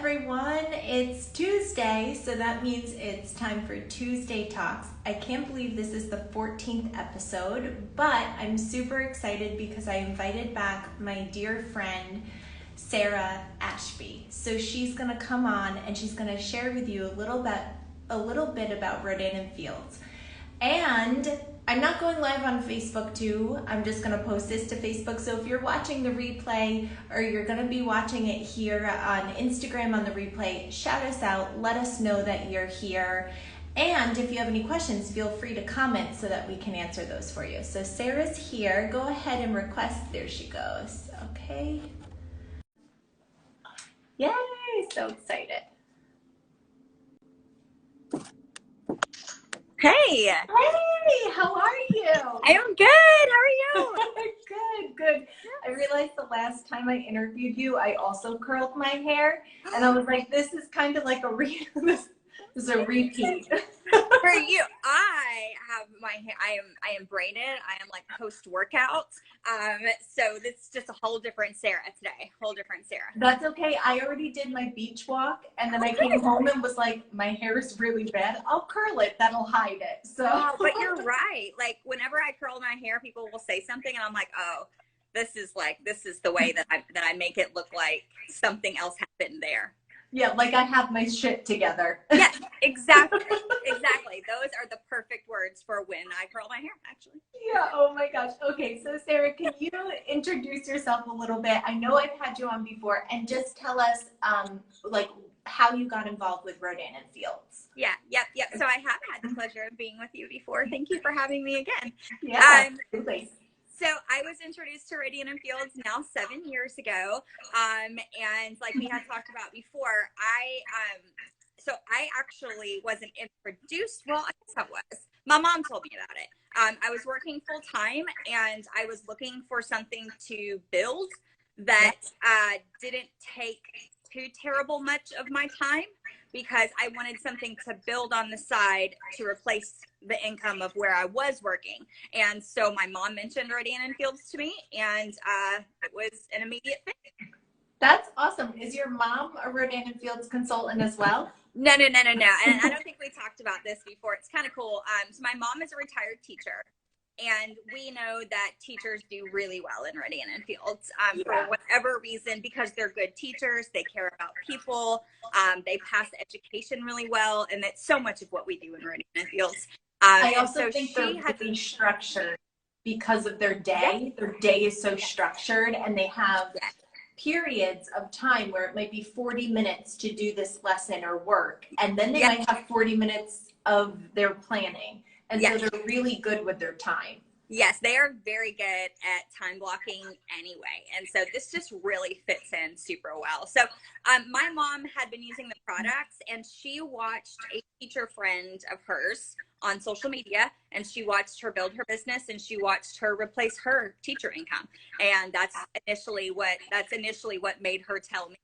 everyone. It's Tuesday, so that means it's time for Tuesday Talks. I can't believe this is the 14th episode, but I'm super excited because I invited back my dear friend, Sarah Ashby. So she's going to come on and she's going to share with you a little bit about Rodan and Fields. And I'm not going live on Facebook too. I'm just going to post this to Facebook. So if you're watching the replay or you're going to be watching it here on Instagram on the replay, shout us out. Let us know that you're here. And if you have any questions, feel free to comment so that we can answer those for you. So Sarah's here. Go ahead and request. There she goes. Okay. Yay! So excited. Hey! Hey, how are you? I am good. How are you? Good. I realized the last time I interviewed you, I also curled my hair, and I was like, this is kind of like this is a repeat. For you, I have my hair. I am braided. I am like post workout. So this is just a whole different Sarah today. Whole different Sarah. That's okay. I already did my beach walk, and then I came home and was like, my hair is really bad. I'll curl it. That'll hide it. So, but you're right. Like whenever I curl my hair, people will say something, and I'm like, oh, this is the way that I make it look like something else happened there. Yeah, like I have my shit together. Yes, exactly. Exactly. Those are the perfect words for when I curl my hair, actually. Yeah, oh my gosh. Okay, so Sarah, can you introduce yourself a little bit? I know I've had you on before, and just tell us like how you got involved with Rodan and Fields. Yeah, yep. So I have had the pleasure of being with you before. Thank you for having me again. Yeah, absolutely. So I was introduced to Rodan and Fields now 7 years ago. And like we had talked about before, I actually wasn't introduced. Well, I guess I was. My mom told me about it. I was working full time and I was looking for something to build that didn't take too terrible much of my time, because I wanted something to build on the side to replace the income of where I was working. And so my mom mentioned Rodan and Fields to me, and it was an immediate fit. That's awesome. Is your mom a Rodan and Fields consultant as well? No. And I don't think we talked about this before. It's kind of cool. So my mom is a retired teacher. And we know that teachers do really well in Rodan and Fields for whatever reason, because they're good teachers. They care about people. They pass education really well. And that's so much of what we do in Rodan and Fields. I also think they're really structured because of their day. Their day is so structured, and they have periods of time where it might be 40 minutes to do this lesson or work. And then they might have 40 minutes of their planning. And so they're really good with their time. Yes, they are very good at time blocking anyway. And so this just really fits in super well. So my mom had been using the products, and she watched a teacher friend of hers on social media, and she watched her build her business, and she watched her replace her teacher income. And that's initially what made her tell me.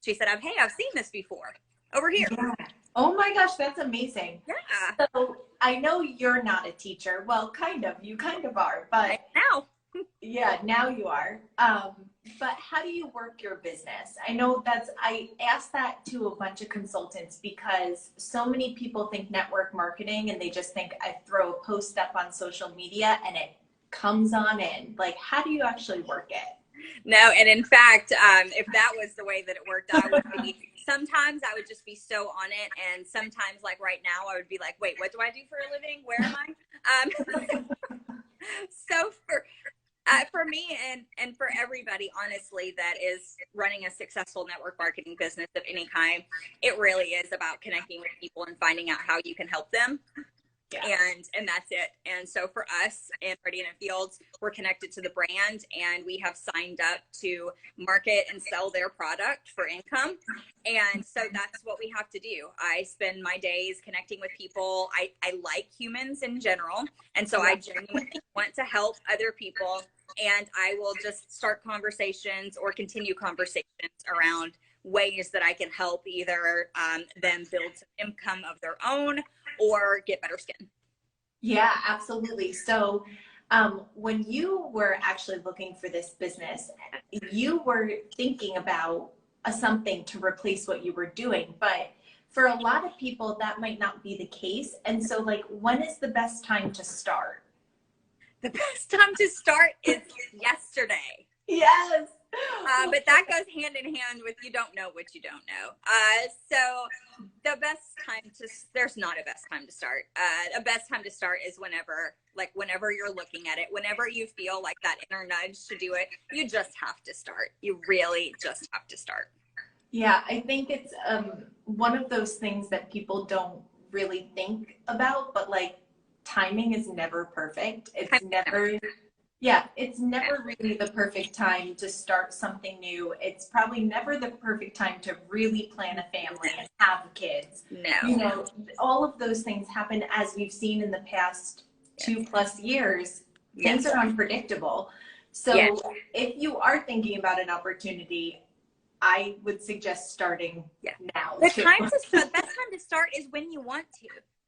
She said, hey, I've seen this before over here. Yeah. Oh my gosh, that's amazing. Yeah. So I know you're not a teacher. Well, kind of. You kind of are, but now. Yeah, now you are. But how do you work your business? I know I asked that to a bunch of consultants because so many people think network marketing and they just think I throw a post up on social media and it comes on in. Like, how do you actually work it? No, and in fact, if that was the way that it worked, sometimes I would just be so on it, and sometimes, like right now, I would be like, wait, what do I do for a living? Where am I? So for me and for everybody, honestly, that is running a successful network marketing business of any kind, it really is about connecting with people and finding out how you can help them. Yeah. And that's it. And so for us in Rodan and Fields, we're connected to the brand, and we have signed up to market and sell their product for income. And so that's what we have to do. I spend my days connecting with people. I like humans in general. And so I genuinely want to help other people. And I will just start conversations or continue conversations around ways that I can help either them build some income of their own or get better skin. Yeah, absolutely. So when you were actually looking for this business, you were thinking about a something to replace what you were doing. But for a lot of people, that might not be the case. And so, like, when is the best time to start? The best time to start is yesterday. Yes. But that goes hand in hand with you don't know what you don't know. So the best time there's not a best time to start. A best time to start is whenever you're looking at it, whenever you feel like that inner nudge to do it, you just have to start. You really just have to start. Yeah, I think it's one of those things that people don't really think about, but like timing is never perfect. It's never, yeah, it's never really the perfect time to start something new. It's probably never the perfect time to really plan a family and have kids. No. You know, all of those things happen, as we've seen in the past 2+ years. Things are unpredictable. So if you are thinking about an opportunity, I would suggest starting now. The best time to start is when you want to.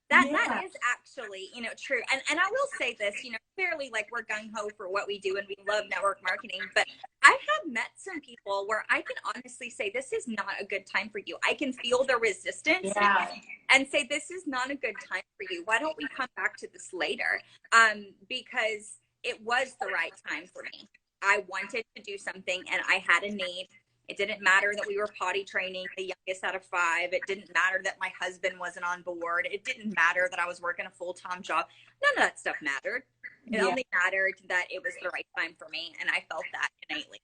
That is actually, true. And I will say this, clearly, like, we're gung-ho for what we do and we love network marketing, but I have met some people where I can honestly say, this is not a good time for you. I can feel the resistance and say, this is not a good time for you. Why don't we come back to this later? Because it was the right time for me. I wanted to do something and I had a need. It didn't matter that we were potty training the youngest out of 5. It didn't matter that my husband wasn't on board. It didn't matter that I was working a full-time job. None of that stuff mattered. It only mattered that it was the right time for me, and I felt that innately.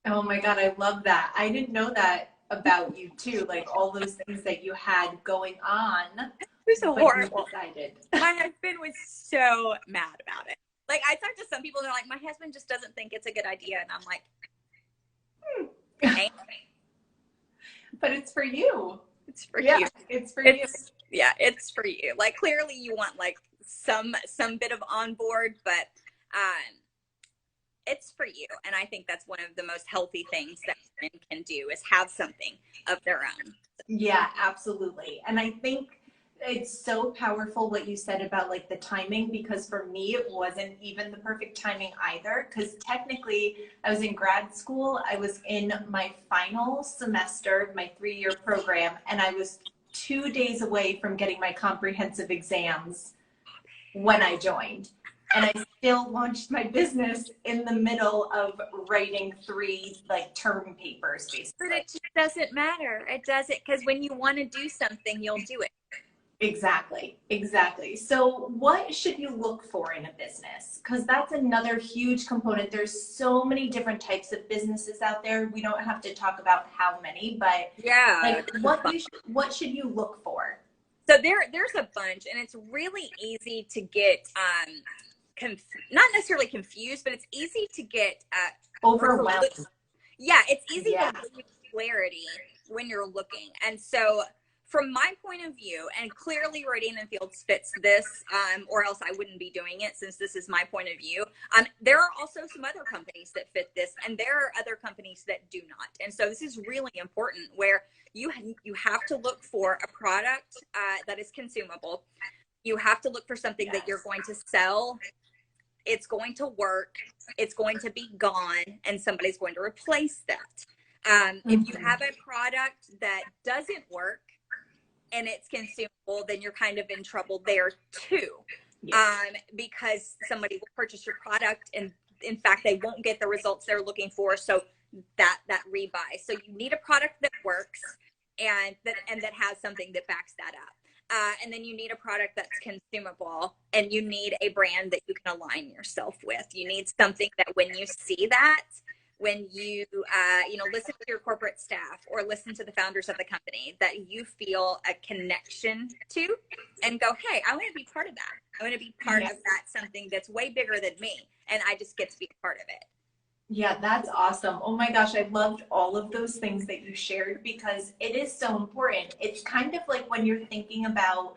Oh my God, I love that. I didn't know that about you too, like all those things that you had going on. It was so horrible. Decided. My husband was so mad about it. Like, I talked to some people, and they're like, my husband just doesn't think it's a good idea, and I'm like, But it's for you. It's for you. It's for you. Yeah, it's for you. Like, clearly you want like some bit of on board, but it's for you. And I think that's one of the most healthy things that women can do is have something of their own. Yeah, absolutely. And I think it's so powerful what you said about like the timing, because for me it wasn't even the perfect timing either, because technically I was in grad school. I was in my final semester of my 3-year program, and I was 2 days away from getting my comprehensive exams when I joined, and I still launched my business in the middle of writing 3 like term papers basically. But it just doesn't matter. It doesn't, because when you want to do something, you'll do it. Exactly. So what should you look for in a business? Because that's another huge component. There's so many different types of businesses out there. We don't have to talk about how many, but like what should you look for? So there's a bunch, and it's really easy to get not necessarily confused, but it's easy to get overwhelmed. Yeah, it's easy to lose clarity when you're looking. And so from my point of view, and clearly Radiant & Fields fits this, or else I wouldn't be doing it since this is my point of view. There are also some other companies that fit this, and there are other companies that do not. And so this is really important, where you have to look for a product that is consumable. You have to look for something that you're going to sell. It's going to work. It's going to be gone, and somebody's going to replace that. If you have a product that doesn't work, and it's consumable, then you're kind of in trouble there too. Because somebody will purchase your product and in fact they won't get the results they're looking for, so that rebuy. So you need a product that works and that has something that backs that up. And then you need a product that's consumable, and you need a brand that you can align yourself with. You need something that when you see that, when you listen to your corporate staff or listen to the founders of the company, that you feel a connection to and go, hey, I want to be part of that. I want to be part of that, something that's way bigger than me, and I just get to be a part of it. Yeah, that's awesome. Oh my gosh, I loved all of those things that you shared, because it is so important. It's kind of like when you're thinking about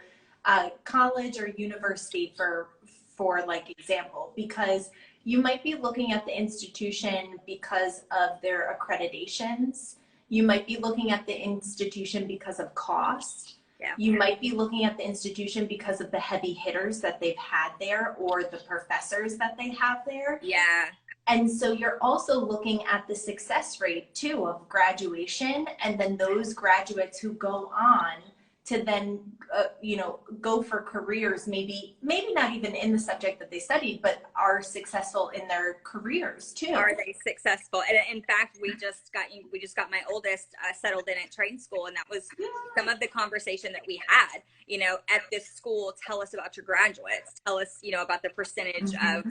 college or university for like example, because you might be looking at the institution because of their accreditations. You might be looking at the institution because of cost. Yeah. You might be looking at the institution because of the heavy hitters that they've had there, or the professors that they have there. Yeah. And so you're also looking at the success rate too of graduation, and then those graduates who go on to then, go for careers, maybe not even in the subject that they studied, but are successful in their careers too. Are they successful? And in fact, we just got my oldest settled in at trade school, and that was some of the conversation that we had. At this school, tell us about your graduates. Tell us, about the percentage of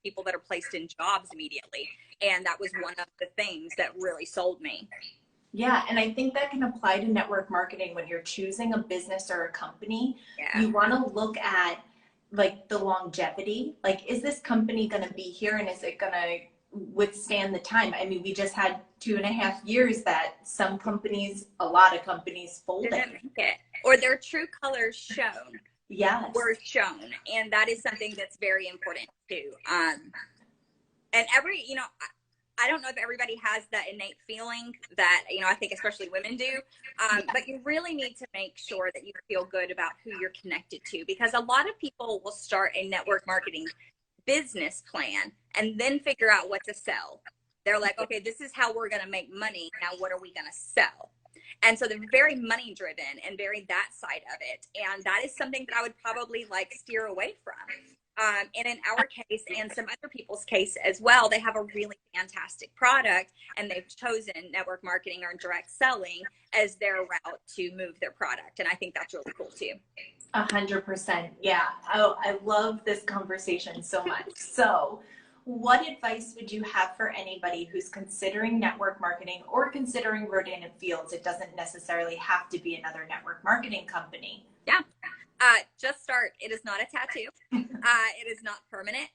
people that are placed in jobs immediately. And that was one of the things that really sold me. Yeah, and I think that can apply to network marketing when you're choosing a business or a company. Yeah. You want to look at like the longevity. Like, is this company going to be here, and is it going to withstand the time? I mean, we just had 2.5 years that a lot of companies folded. Didn't make it. Or their true colors shown. Yes. Were shown. And that is something that's very important too. And I don't know if everybody has that innate feeling that, I think especially women do, but you really need to make sure that you feel good about who you're connected to, because a lot of people will start a network marketing business plan and then figure out what to sell. They're like, okay, this is how we're going to make money. Now, what are we going to sell? And so they're very money driven and very that side of it. And that is something that I would probably steer away from. And in our case and some other people's case as well, they have a really fantastic product and they've chosen network marketing or direct selling as their route to move their product. And I think that's really cool too. 100%. Yeah. Oh, I love this conversation so much. So what advice would you have for anybody who's considering network marketing or considering Rodan & Fields? It doesn't necessarily have to be another network marketing company. Yeah. Just start. It is not a tattoo. It is not permanent.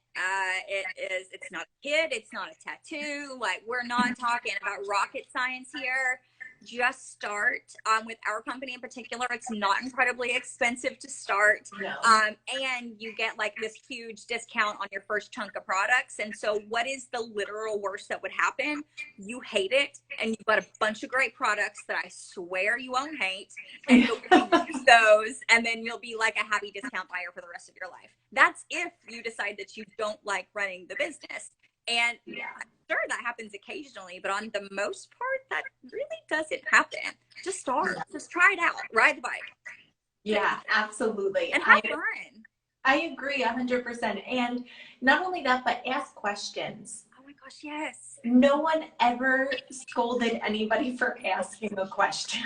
It's not a kid. It's not a tattoo. We're not talking about rocket science here. Just start. With our company in particular, it's not incredibly expensive to start. No. And you get this huge discount on your first chunk of products. And so what is the literal worst that would happen? You hate it and you've got a bunch of great products that I swear you won't hate, and you'll use those, and then you'll be a happy discount buyer for the rest of your life. That's if you decide that you don't like running the business. And yeah, sure, that happens occasionally, but on the most part, that really doesn't happen. Just start. Yeah. Just try it out. Ride the bike. Yeah, absolutely. And have fun. I agree 100%. And not only that, but ask questions. Oh my gosh, yes. No one ever scolded anybody for asking a question.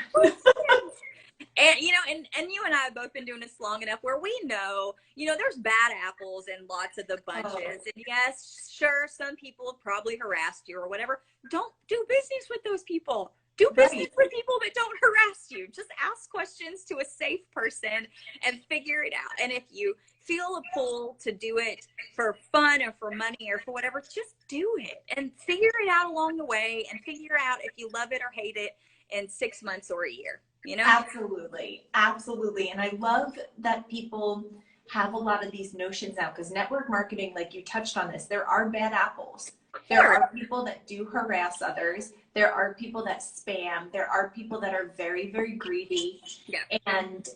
And you and I have both been doing this long enough where we know, there's bad apples in lots of the bunches. Oh. And yes, sure, some people have probably harassed you or whatever. Don't do business with those people. Do business with people that don't harass you. Just ask questions to a safe person and figure it out. And if you feel a pull to do it for fun or for money or for whatever, just do it and figure it out along the way, and figure out if you love it or hate it in 6 months or a year. Absolutely. Absolutely. And I love that people have a lot of these notions now, because network marketing, like you touched on this, there are bad apples. There are people that do harass others. There are people that spam. There are people that are very, very greedy and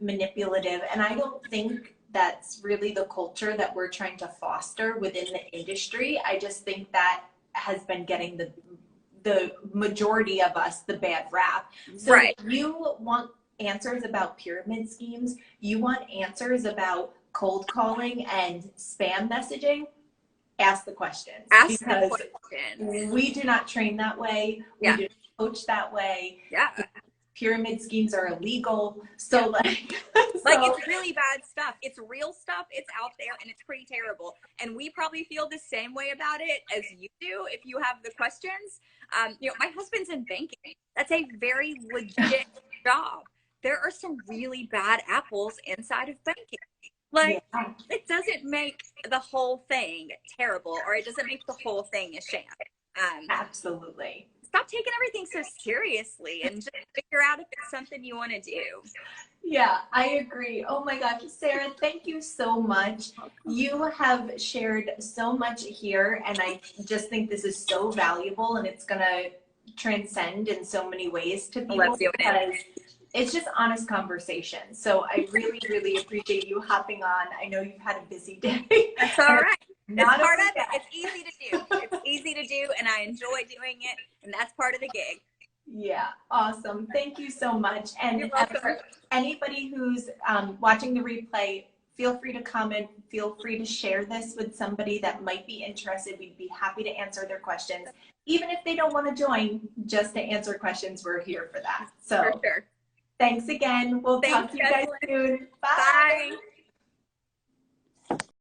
manipulative. And I don't think that's really the culture that we're trying to foster within the industry. I just think that has been getting the majority of us the bad rap. So if you want answers about pyramid schemes, you want answers about cold calling and spam messaging, ask the questions. We do not train that way. We do not coach that way. Yeah. Pyramid schemes are illegal. So it's really bad stuff. It's real stuff. It's out there and it's pretty terrible. And we probably feel the same way about it as you do if you have the questions. My husband's in banking. That's a very legit job. There are some really bad apples inside of banking. It doesn't make the whole thing terrible, or it doesn't make the whole thing a sham. Absolutely. Stop taking everything so seriously and just figure out if it's something you want to do. Yeah, I agree. Oh my gosh, Sarah, thank you so much. You have shared so much here, and I just think this is so valuable, and it's going to transcend in so many ways to people because it's just honest conversation. So I really, really appreciate you hopping on. I know you've had a busy day. That's all right. It's part of it. It's easy to do. It's easy to do, and I enjoy doing it, and that's part of the gig. Yeah, awesome. Thank you so much. And You're welcome. for anybody who's watching the replay, feel free to comment. Feel free to share this with somebody that might be interested. We'd be happy to answer their questions. Even if they don't want to join, just to answer questions, we're here for that. So for sure. Thanks again. We'll talk to you guys soon. Bye. Bye.